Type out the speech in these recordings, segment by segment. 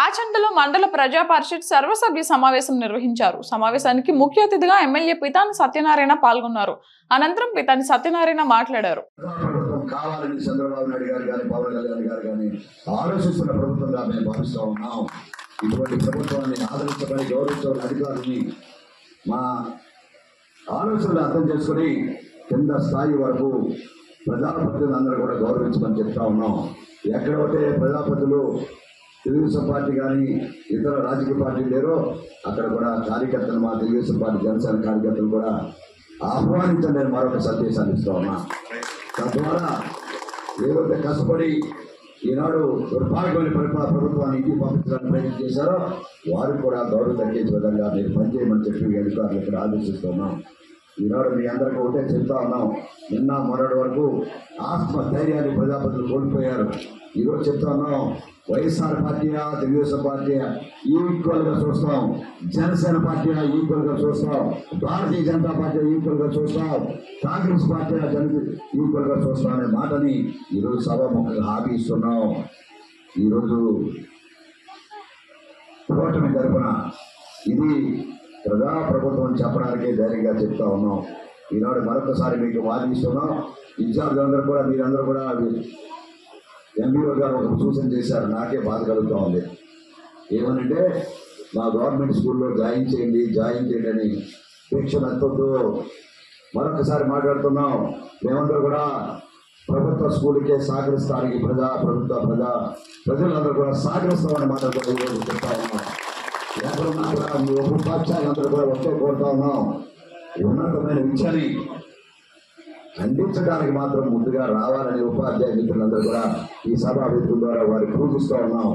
ఆచంటలో మండల ప్రజా పరిషత్ సర్వసభ్య సమావేశం నిర్వహించారు. సమావేశానికి ముఖ్య అతిథిగా ఎమ్మెల్యే పితాని సత్యనారాయణ పాల్గొన్నారు. అనంతరం పితాని సత్యనారాయణ మాట్లాడారు. కావాలని చంద్రబాబు నాయుడు గారు కానీ పవన్ కళ్యాణ్ గారు కానీ ఆలోచిస్తున్న ప్రభుత్వంగా మేము భావిస్తూ ఉన్నాం. ఇటువంటి ప్రభుత్వాన్ని ఆదరించబడి గౌరవించబడిన అధికారులని మా ఆలోచనలు అర్థం చేసుకుని కింద స్థాయి వరకు ప్రజాప్రతినిధులందరూ కూడా గౌరవించమని చెప్తా ఉన్నాం. ఎక్కడైతే ప్రజాప్రతినిధులు తెలుగుదేశం పార్టీ కానీ ఇతర రాజకీయ పార్టీలు లేరో అక్కడ కూడా కార్యకర్తలు మా తెలుగుదేశం పార్టీ జనసేన కార్యకర్తలు కూడా ఆహ్వానించండి అని మరొక సందేశాన్ని ఇస్తా ఉన్నా. తద్వారా ఏవైతే కష్టపడి ఈనాడు దుర్భాగ్యమైన ప్రభుత్వాన్ని ఇంటికి పంపించడానికి ప్రయత్నం చేశారో వారికి కూడా గౌరవం దక్కించే విధంగా మీరు పనిచేయమని చెప్పి అధికారులు ఇక్కడ ఆదేశిస్తున్నాం. ఈనాడు మీ అందరికీ ఒకటే చెప్తా ఉన్నాం. నిన్న మొన్నటి వరకు ఆత్మధైర్యాన్ని ప్రజాప్రతినిధులు కోల్పోయారు. ఈరోజు చెప్తా ఉన్నాం, వైఎస్ఆర్ పార్టీయా తెలుగుదేశం పార్టీయా ఈక్వల్గా చూస్తాం, జనసేన పార్టీయా ఈక్వల్గా చూస్తాం, భారతీయ జనతా పార్టీ ఈక్వల్గా చూస్తాం, కాంగ్రెస్ పార్టీ ఈక్వల్గా చూస్తాం అనే మాటని ఈరోజు సభాముఖంగా హామీ ఇస్తున్నాం. ఈరోజు కూటమి తరపున ఇది ప్రజా ప్రభుత్వం చెప్పడానికే ధైర్యంగా చెప్తా ఉన్నాం. ఈనాడు మరొకసారి మీకు వాదిస్తున్నాం. విద్యార్థులందరూ కూడా మీరందరూ కూడా ఎంబీఓ గారు ఒక సూచన చేశారు. నాకే బాధ కలుగుతూ ఉంది. ఏమనంటే మా గవర్నమెంట్ స్కూల్లో జాయిన్ చేయండి అని శిక్షణ ఎంతో మరొకసారి మాట్లాడుతున్నాం. మేమందరూ కూడా ప్రభుత్వ స్కూల్కే సహకరిస్తానికి ప్రజలందరూ కూడా సహకరిస్తామని మాట్లాడుతూ ఈరోజు చెప్తా ఉన్నాం. ఎక్కడున్నా కూడా మీ ఉపాధ్యాయులందరూ కూడా ఒకే కోరుతా ఉన్నాం. ఉన్నతమైన విద్యని అందించడానికి మాత్రం ముందుగా రావాలని ఉపాధ్యాయ మిత్రులందరూ కూడా ఈ సభా వేదికల ద్వారా వారికి పూజిస్తూ ఉన్నాం.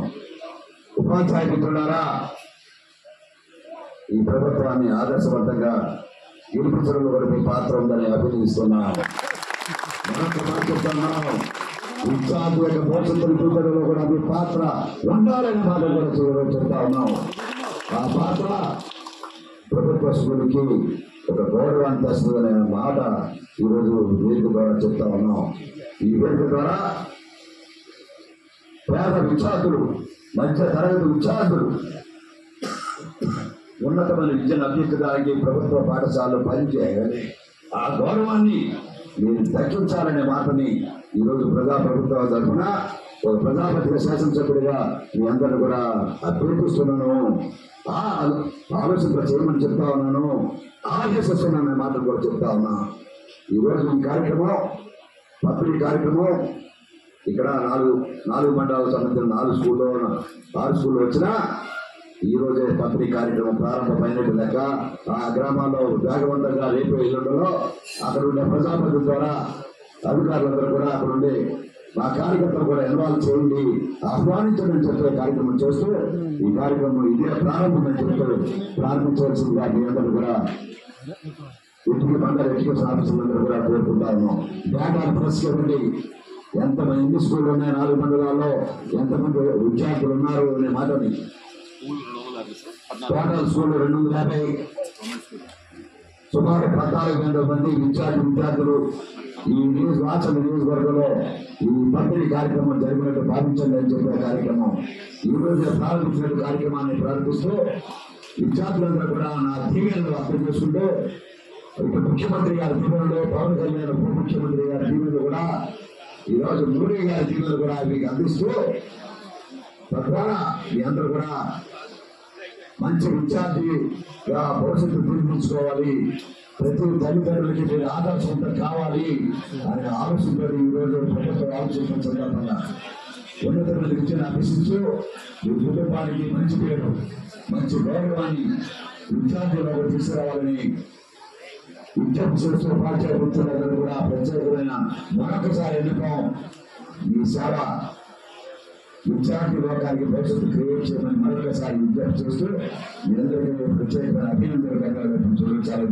ఉపాధ్యాయ మిత్రులారా, ఈ ప్రభుత్వాన్ని ఆదర్శవంతంగా గెలిపించడంలో కూడా మీ పాత్ర ఉందని అభినందిస్తున్నాం. విద్యార్థి యొక్క భవిష్యత్తును చూపడంలో కూడా మీ పాత్ర ఉండాలని మాట కూడా చెప్తా ఉన్నాం. ఆ పాత్ర ప్రభుత్వ స్కూల్కి ఒక గౌరవాన్ని తెస్తుందనే మాట ఈరోజు వేదిక ద్వారా చెప్తా ఉన్నాం. ఈ వేదిక ద్వారా పేద విద్యార్థులు, మధ్య తరగతి విద్యార్థులు ఉన్నతమైన విద్యను అభ్యర్థించడానికి ప్రభుత్వ పాఠశాలలు పనిచేయాలని ఆ గౌరవాన్ని మీరు దక్కించాలనే మాటని ఈరోజు ప్రజాప్రభుత్వ తరఫున ఒక ప్రజాపతిగా శాసనసభ్యుడిగా మీ అందరూ కూడా అభ్యర్థిస్తున్నాను. ఆలోచన చేయమని చెప్తా ఉన్నాను. ఆదేశిస్తున్నాను మాటలు కూడా చెప్తా ఉన్నా. ఈరోజు ఈ కార్యక్రమం పంపిణీ కార్యక్రమం ఇక్కడ నాలుగు మండలాలకు సంబంధించిన 6 స్కూళ్ళు వచ్చినా ఈరోజే పంపిణీ కార్యక్రమం ప్రారంభమైనట్టు లెక్క. ఆ గ్రామాల్లో వేగవంతంగా రేపు ఎల్లుండలో అక్కడ ఉండే ప్రజాప్రతినిధుల ద్వారా అధికారులందరూ కూడా అక్కడ ఉండే మా కార్యకర్తలు కూడా ఇన్వాల్వ్ చేయండి, ఆహ్వానించమని చెప్పే కార్యక్రమం చేస్తూ ఈ కార్యక్రమం ఇదే ప్రారంభమని చెప్తూ ప్రారంభించవలసిందిగా మీ అందరూ కూడా ఎడ్యుకేషన్ ఆఫీసర్లందరూ కూడా కోరుకుంటా ఉన్నాం. డేటా ప్రెస్ ఇవ్వండి. ఎన్ని స్కూళ్ళు ఉన్నాయి 4 మండలాల్లో, ఎంతమంది విద్యార్థులు ఉన్నారు అనే మాటని. టోటల్ స్కూళ్ళు 250, సుమారు 14,000 మంది విద్యార్థులు ఈ నియోజకవర్గంలో ఈ పంపిణీ కార్యక్రమం జరిగినట్టు భావించండి అని చెప్పే కార్యక్రమం ఈ రోజు ప్రారంభించిన కార్యక్రమాన్ని ప్రారంభిస్తూ విద్యార్థులందరూ కూడా నా దీవెనలు అర్థం చేసుకుంటూ ఇప్పుడు ముఖ్యమంత్రి గారి దీవెనలు, పవన్ కళ్యాణ్ ఉప ముఖ్యమంత్రి గారి దీవెనలు కూడా ఈరోజు మోడీ గారి దీవెనలు కూడా మీకు అందిస్తూ తద్వారా మీ అందరూ కూడా మంచి విద్యార్థిగా భవిష్యత్తు తీర్పించుకోవాలి, ప్రతి తల్లిదండ్రులకి మీరు ఆదర్శవంతం కావాలి అనే ఆలోచనతో ఈరోజు ప్రభుత్వం ఆలోచించిన సందర్భంగా ఉన్నతమైన విద్యను అభ్యసిస్తూ మీ కుటుంబానికి మంచి పేరు, మంచి గౌరవాన్ని విద్యార్థులకు తీసుకురావాలని విజ్ఞప్తి చేస్తూ ఉపాధ్యాయ వృత్తులందరూ కూడా ప్రత్యేకమైన మరొకసారి ఎన్నుకం మీ సేవ విద్యార్థి లోకానికి భవిష్యత్తు క్రియేట్ చేయమని మరొకసారి విజ్ఞప్తి చేస్తూ మీ అందరికీ ప్రత్యేకమైన అభినందనలు చాలా